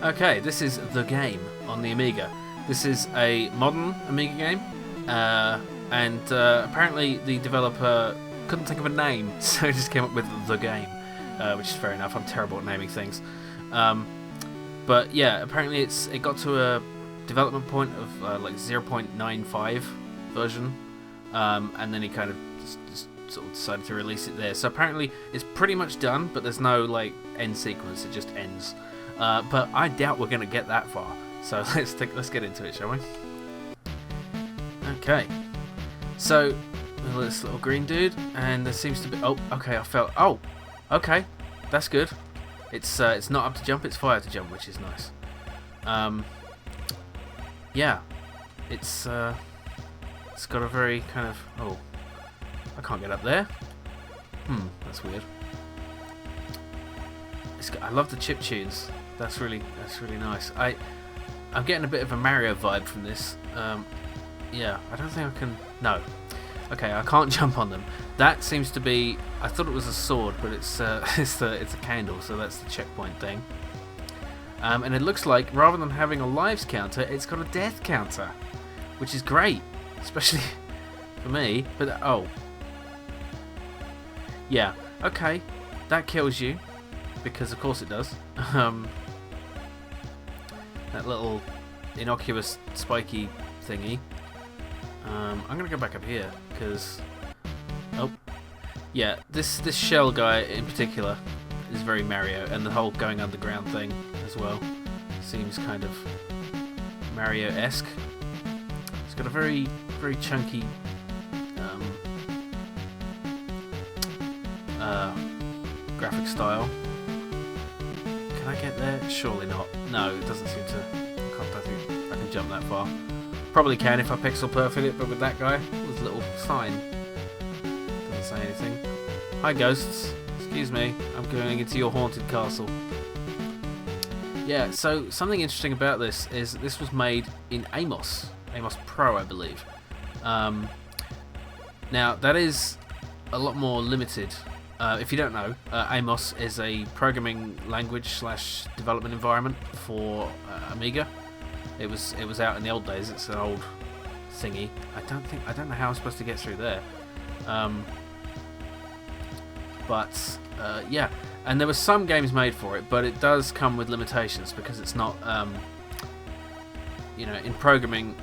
Okay, this is The Game on the Amiga. This is a modern Amiga game, and apparently the developer couldn't think of a name, so he just came up with The Game, which is fair enough. I'm terrible at naming things. But yeah, apparently it got to a development point of like 0.95 version, and then he kind of just sort of decided to release it there. So apparently it's pretty much done, but there's no like end sequence. It just ends. But I doubt we're going to get that far. So let's get into it, shall we? Okay. So this little green dude, and there seems to be. Oh, okay. I felt. Oh, okay. That's good. It's not up to jump. It's fire to jump, which is nice. Yeah. It's got a very kind of. Oh, I can't get up there. That's weird. I love the chip tunes. That's really nice. I'm getting a bit of a Mario vibe from this. Yeah, I don't think I can. No. Okay, I can't jump on them. That seems to be. I thought it was a sword, but it's a candle, so that's the checkpoint thing. And it looks like rather than having a lives counter, it's got a death counter, which is great, especially for me. But oh, yeah, okay, that kills you. Because of course it does. That little innocuous spiky thingy. I'm gonna go back up here because yeah, this shell guy in particular is very Mario, and the whole going underground thing as well seems kind of Mario-esque. It's got a very chunky graphic style. Can I get there? Surely not. No, it doesn't seem to. I don't think I can jump that far. Probably can if I pixel perfect it, but with that guy, with a little sign, doesn't say anything. Hi ghosts. Excuse me. I'm going into your haunted castle. Yeah. So something interesting about this is this was made in Amos Pro, I believe. Now that is a lot more limited. If you don't know, Amos is a programming language / development environment for Amiga. It was out in the old days. It's an old thingy. I don't know how I'm supposed to get through there. But yeah, and there were some games made for it, but it does come with limitations because it's not. In programming,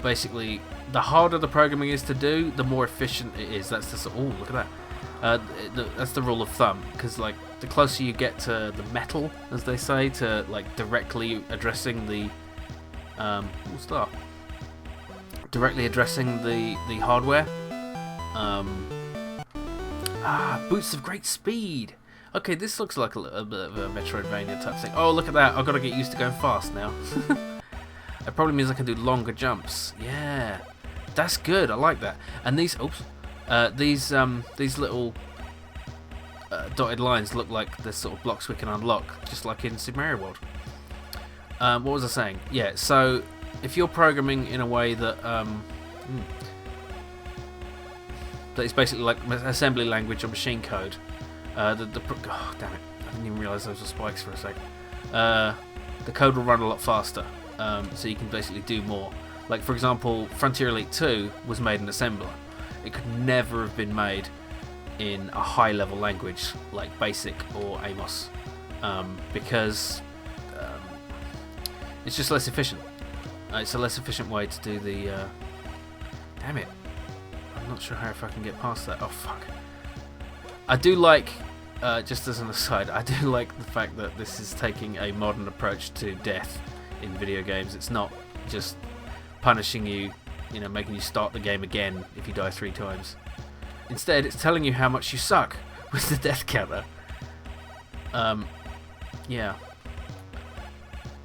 basically, the harder the programming is to do, the more efficient it is. That's the oh, look at that. That's the rule of thumb, because like the closer you get to the metal, as they say, to like directly addressing the hardware. Boots of great speed. Okay, this looks like a bit of a Metroidvania type thing. Oh, look at that! I've got to get used to going fast now. It probably means I can do longer jumps. Yeah, that's good. I like that. And these, these little dotted lines look like the sort of blocks we can unlock, just like in Super Mario World. What was I saying? Yeah, so if you're programming in a way that that is basically like assembly language or machine code, oh damn it! I didn't even realise those were spikes for a sec. The code will run a lot faster, so you can basically do more. Like for example, Frontier Elite 2 was made in assembler. It could never have been made in a high-level language like BASIC or Amos, because it's just less efficient. It's a less efficient way to do the. Damn it! I'm not sure how if I can get past that. Oh fuck! I do like, just as an aside, I do like the fact that this is taking a modern approach to death in video games. It's not just punishing you. Making you start the game again if you die 3 times. Instead, it's telling you how much you suck with the death counter. Yeah,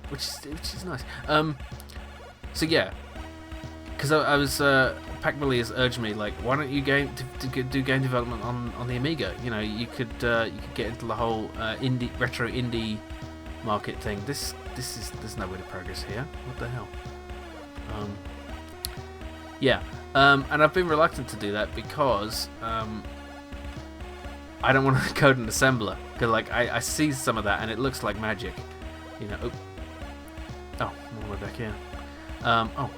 which is nice. So yeah, because I was Pac Millie has urged me, like, why don't you do game development on the Amiga? You could get into the whole retro indie market thing. There's no way to progress here. What the hell? Yeah, and I've been reluctant to do that because I don't want to code an assembler, because like I see some of that and it looks like magic, Oh, all the way back here. Oh,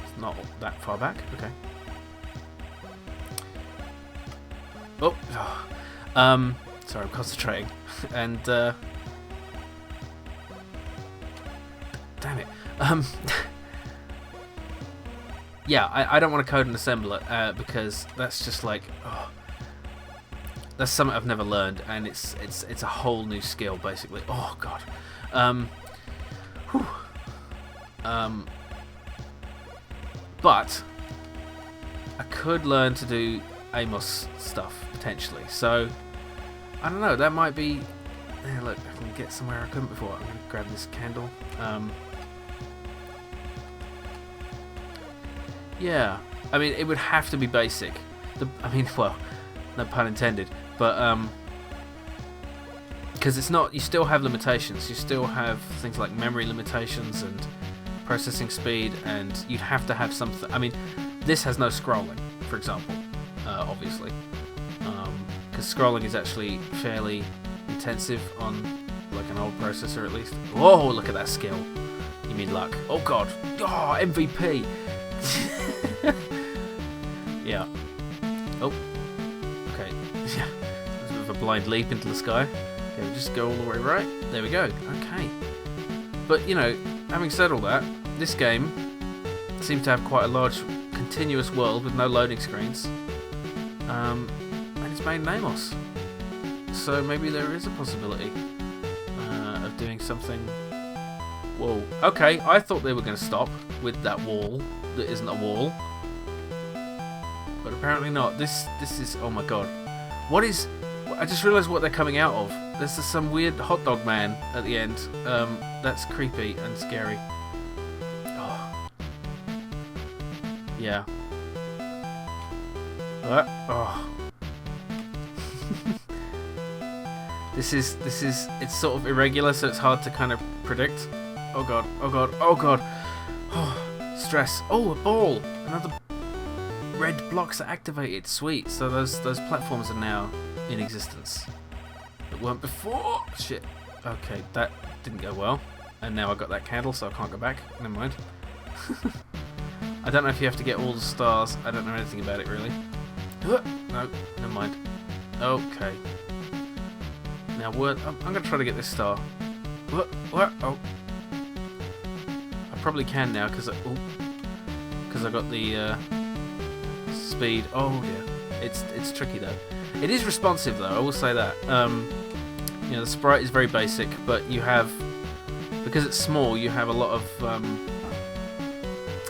it's not that far back. Okay. Oh, sorry, I'm concentrating. And damn it. Yeah, I don't want to code and assemble it because that's just like, that's something I've never learned, and it's a whole new skill basically. Oh god. But I could learn to do Amos stuff potentially. So I don't know. That might be. Yeah, look, I can get somewhere I couldn't before. I'm going to grab this candle. Yeah, I mean, it would have to be basic. I mean, well, no pun intended, but because it's not. You still have limitations. You still have things like memory limitations and processing speed, and you'd have to have something. I mean, this has no scrolling, for example, obviously, because scrolling is actually fairly intensive on like an old processor at least. Whoa, look at that skill. You mean luck? Oh god. Oh, MVP. Yeah. Oh. Okay. Yeah. There's a bit of a blind leap into the sky. Okay, we'll just go all the way right. There we go. Okay. But, you know, having said all that, this game seems to have quite a large continuous world with no loading screens. And it's made in Amos. So maybe there is a possibility of doing something. Whoa. Okay, I thought they were going to stop with that wall that isn't a wall. But apparently not. This is... Oh my god. What is... I just realised what they're coming out of. There's some weird hot dog man at the end. That's creepy and scary. Oh. Yeah. What? Oh. This is, it's sort of irregular, so it's hard to kind of predict. Oh god, oh god, oh god. Oh, stress. Oh, a ball! Another red blocks are activated. Sweet. So those platforms are now in existence. That weren't before. Shit. Okay, that didn't go well. And now I got that candle, so I can't go back. Never mind. I don't know if you have to get all the stars. I don't know anything about it really. No, never mind. Okay. Now what? I'm gonna try to get this star. What? Oh. I probably can now because I got the speed. Oh yeah. It's tricky though. It is responsive though. I will say that. You know, the sprite is very basic, but you have, because it's small, you have a lot of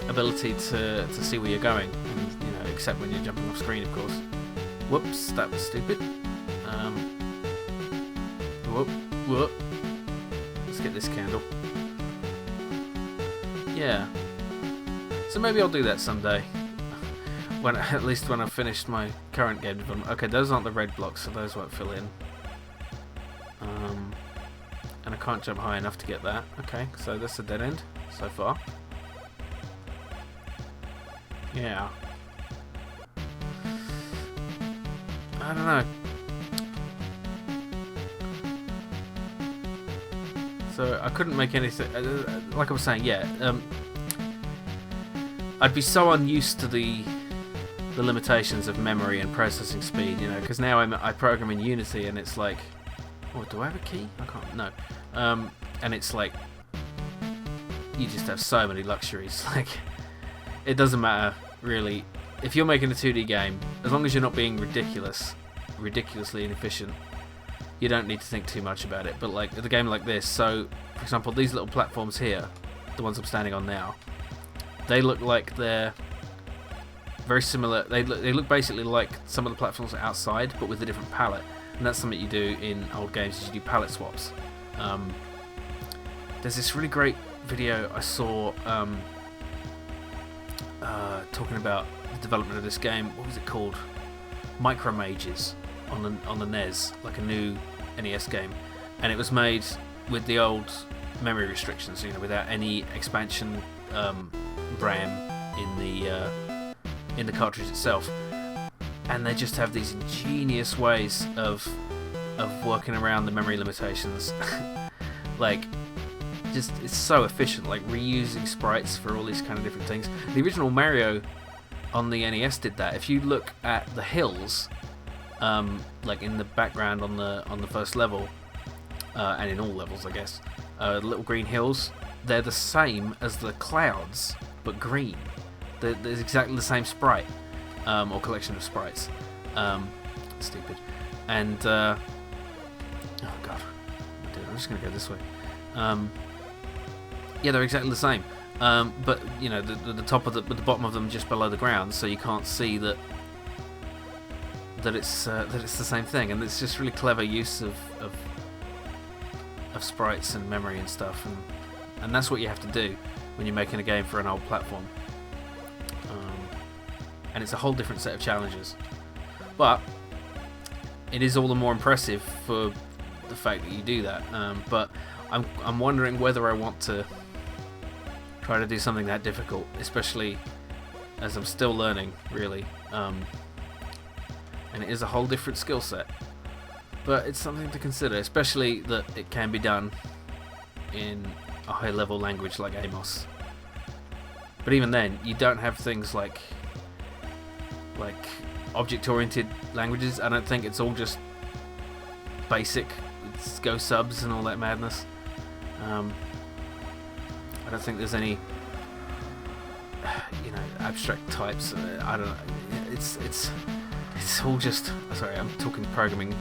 ability to see where you're going, and, you know, except when you're jumping off screen, of course. Whoops, that was stupid. Whoop. Let's get this candle. Yeah. So maybe I'll do that someday. At least when I've finished my current game development. Okay, those aren't the red blocks, so those won't fill in. And I can't jump high enough to get that. Okay, so that's a dead end so far. Yeah. I don't know. So I couldn't make anything. Like I was saying, yeah. I'd be so unused to the limitations of memory and processing speed, you know, because now I program in Unity, and it's like, oh, do I have a key? I can't. No. And it's like, you just have so many luxuries. Like, it doesn't matter really if you're making a 2D game, as long as you're not being ridiculously inefficient. You don't need to think too much about it. But like a game like this, so for example, these little platforms here, the ones I'm standing on now, they look like they're very similar. They look basically like some of the platforms outside, but with a different palette. And that's something you do in old games, is you do palette swaps. There's this really great video I saw talking about the development of this game. What was it called? Micro Mages on the NES, like a new NES game, and it was made with the old memory restrictions, you know, without any expansion RAM in the cartridge itself. And they just have these ingenious ways of working around the memory limitations. Like, just it's so efficient, like reusing sprites for all these kind of different things. The original Mario on the NES did that. If you look at the hills, like in the background on the first level, and in all levels, I guess, the little green hills, they're the same as the clouds, but green. There's exactly the same sprite, or collection of sprites. Stupid. And oh god, I'm just gonna go this way. Yeah, they're exactly the same. But you know, the top of the bottom of them just below the ground, so you can't see that it's the same thing. And it's just really clever use of sprites and memory and stuff, and that's what you have to do when you're making a game for an old platform. And it's a whole different set of challenges, but it is all the more impressive for the fact that you do that. But I'm wondering whether I want to try to do something that difficult, especially as I'm still learning, really. And it is a whole different skill set. But it's something to consider, especially that it can be done in a high-level language like Amos. But even then, you don't have things like object-oriented languages. I don't think it's all just basic. It's go subs and all that madness. I don't think there's any, abstract types. I don't know. It's all just. Sorry, I'm talking programming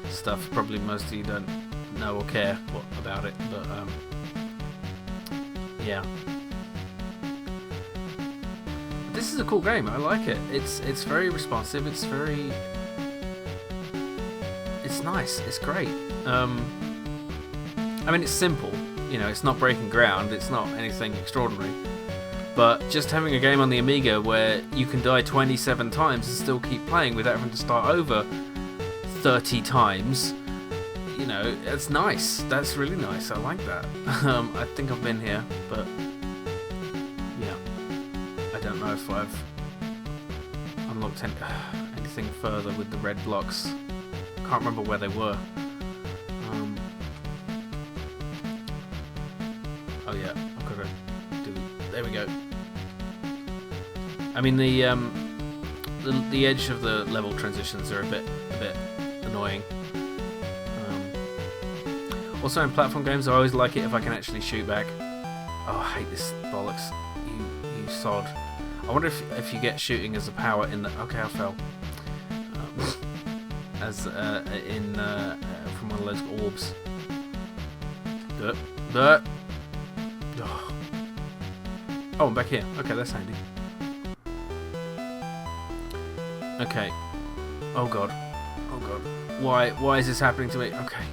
stuff. Probably most of you don't know or care about it, but yeah. This is a cool game. I like it. It's very responsive. It's nice. It's great. I mean, it's simple. It's not breaking ground. It's not anything extraordinary. But just having a game on the Amiga where you can die 27 times and still keep playing without having to start over 30 times, it's nice. That's really nice. I like that. I think I've been here, but yeah, I don't know if I've unlocked anything further with the red blocks. Can't remember where they were. Oh yeah, I've got to do. There we go. I mean the edge of the level transitions are a bit annoying. Also in platform games, I always like it if I can actually shoot back. Oh, I hate this bollocks. You sod. I wonder if you get shooting as a power in the. Okay, I fell. As from one of those orbs. Oh, I'm back here. Okay, that's handy. Okay. Oh god. Oh god. Why is this happening to me? Okay.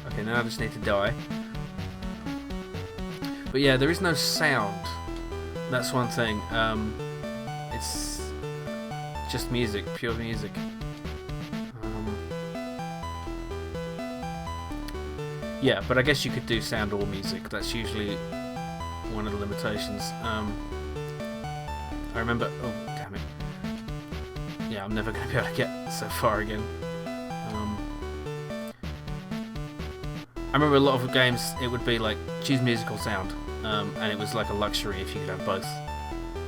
Okay, now I just need to die. But yeah, there is no sound. That's one thing. It's just music, pure music. Yeah, but I guess you could do sound or music. That's usually one of the limitations. I remember. Oh, damn it. Yeah, I'm never going to be able to get so far again. I remember a lot of games, it would be like, choose music or sound. And it was like a luxury if you could have both.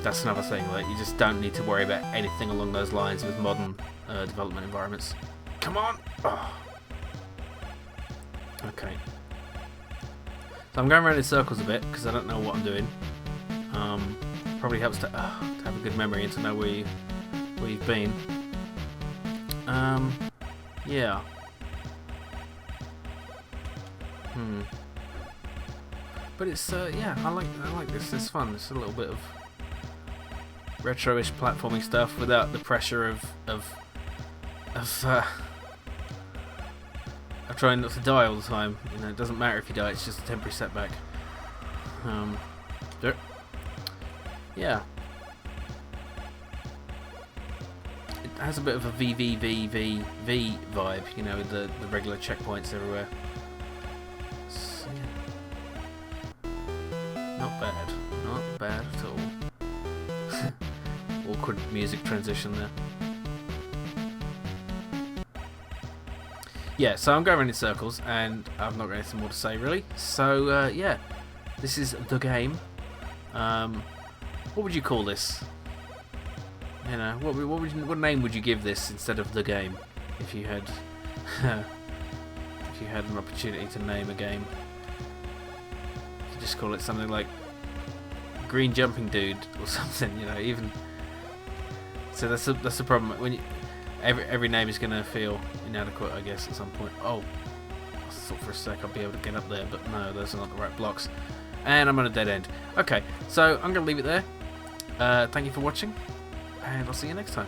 That's another thing, like, you just don't need to worry about anything along those lines with modern development environments. Come on! Oh. Okay. So I'm going around in circles a bit because I don't know what I'm doing. Probably helps to have a good memory and to know where you've been. Yeah. But it's yeah, I like this. It's fun. It's a little bit of retro-ish platforming stuff without the pressure of trying not to die all the time. It doesn't matter if you die; it's just a temporary setback. Yeah, it has a bit of a VVVVV vibe, with the regular checkpoints everywhere. So, yeah. Not bad at all. Awkward music transition there. yeah, so I'm going around in circles, and I've not got anything more to say really. So yeah, this is the game. What would you call this? You know, what name would you give this instead of the game, if you had if you had an opportunity to name a game? You could just call it something like Green Jumping Dude or something. You know, even so that's the problem when you, every name is going to feel inadequate, I guess, at some point. Oh, I thought for a sec I'd be able to get up there, but no, those are not the right blocks. And I'm on a dead end. Okay, so I'm going to leave it there. Thank you for watching, and I'll see you next time.